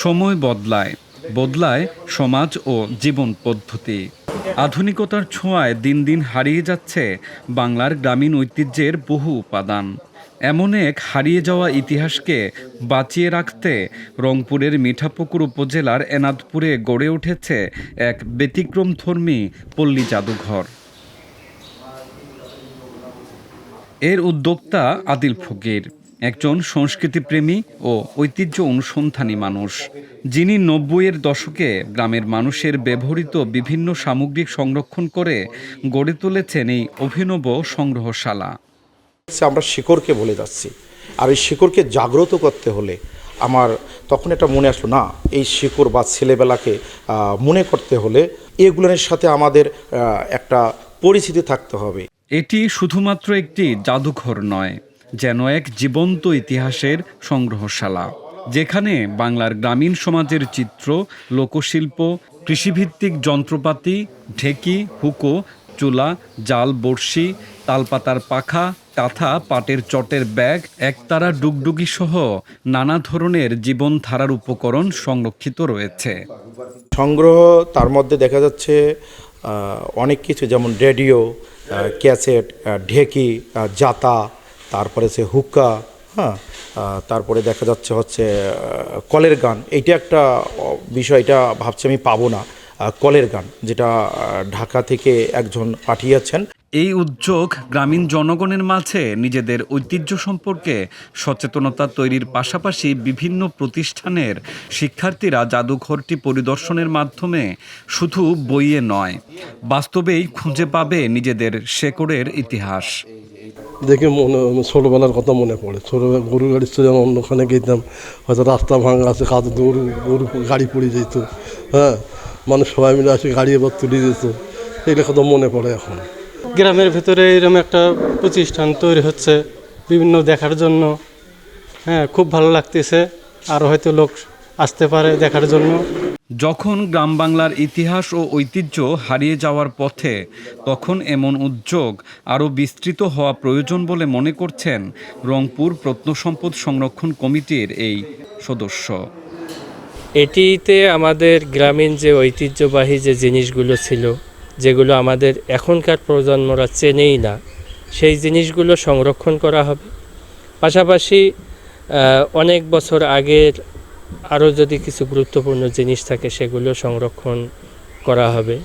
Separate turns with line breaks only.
সময় বদলায়, বদলায় সমাজ ও জীবন পদ্ধতি। আধুনিকতার ছোঁয়ায় দিন দিন হারিয়ে যাচ্ছে বাংলার গ্রামীণ ঐতিহ্যের বহু উপাদান। এমন এক হারিয়ে যাওয়া ইতিহাসকে বাঁচিয়ে রাখতে রংপুরের মিঠাপুকুর উপজেলার এনাদপুরে গড়ে উঠেছে এক ব্যতিক্রমধর্মী পল্লী জাদুঘর। এর উদ্যোক্তা আদিল ফকির, একজন সংস্কৃতিপ্রেমী ও ঐতিহ্য অনুসন্ধানী মানুষ, যিনি ৯০-এর দশকে গ্রামের মানুষের ব্যবহৃত বিভিন্ন সামগ্রিক সংরক্ষণ করে গড়ে তুলেছেন এই অভিনব সংগ্রহশালা।
আমরা শিকড়কে ভুলে যাচ্ছি, আর এই শিকড়কে জাগ্রত করতে হলে আমার তখন একটা মনে আসলো, না এই শিকড় বা ছেলেবেলাকে মনে করতে হলে এগুলোর সাথে আমাদের একটা পরিচিতি থাকতে হবে।
এটি শুধুমাত্র একটি জাদুঘর নয়, যেন এক জীবন্ত ইতিহাসের সংগ্রহশালা, যেখানে বাংলার গ্রামীণ সমাজের চিত্র, লোকশিল্প, কৃষিভিত্তিক যন্ত্রপাতি, ঢেকি, হুকো, চুলা, জাল, বড়শি, তালপাতার পাখা, কাঁথা, পাটের চটের ব্যাগ, একতারা, ডুগডুগি সহ নানা ধরনের জীবনধারার উপকরণ সংরক্ষিত রয়েছে।
সংগ্রহ তার মধ্যে দেখা যাচ্ছে অনেক কিছু, যেমন রেডিও, ক্যাসেট, ঢেকি, জাতা, তারপরে সে হুক্কা, হ্যাঁ, তারপরে দেখা যাচ্ছে কলের গান। এইটা একটা বিষয়, এটা ভাবছি আমি পাবো না, কলের গান, যেটা ঢাকা থেকে একজন পাঠিয়েছেন।
এই উদ্যোগ গ্রামীণ জনগণের মাঝে নিজেদের ঐতিহ্য সম্পর্কে সচেতনতা তৈরির পাশাপাশি বিভিন্ন প্রতিষ্ঠানের শিক্ষার্থীরা জাদুঘরটি পরিদর্শনের মাধ্যমে শুধু বইয়ে নয়, বাস্তবেই খুঁজে পাবে নিজেদের শেকড়ের ইতিহাস।
দেখে ছোটোবেলার কথা মনে পড়ে। ছোটোবেলা গরু গাড়ির জন্য অন্যখানে গেতাম, হয়তো রাস্তা ভাঙা আছে, কাদো গরু গাড়ি পড়ে যেত, হ্যাঁ, মানুষ সবাই মিলে আসে গাড়ি এবার তুলে যেত, এগুলো কথা মনে পড়ে এখন।
গ্রামের ভেতরে এরকম একটা প্রতিষ্ঠান তৈরি হচ্ছে বিভিন্ন দেখার জন্য, হ্যাঁ, খুব ভালো লাগতেছে। আর হয়তো লোক আসতে পারে দেখার জন্য।
যখন গ্রাম বাংলার ইতিহাস ও ঐতিহ্য হারিয়ে যাওয়ার পথে, তখন এমন উদ্যোগ আরও বিস্তৃত হওয়া প্রয়োজন বলে মনে করছেন রংপুর প্রত্নসম্পদ সংরক্ষণ কমিটির এই সদস্য।
এটিতে আমাদের গ্রামীণ যে ঐতিহ্যবাহী যে জিনিসগুলো ছিল, যেগুলো আমাদের এখনকার প্রজন্মরা চেনেই না, সেই জিনিসগুলো সংরক্ষণ করা হবে। পাশাপাশি অনেক বছর আগের আরও যদি কিছু গুরুত্বপূর্ণ জিনিস থাকে সেগুলো সংরক্ষণ করা হবে।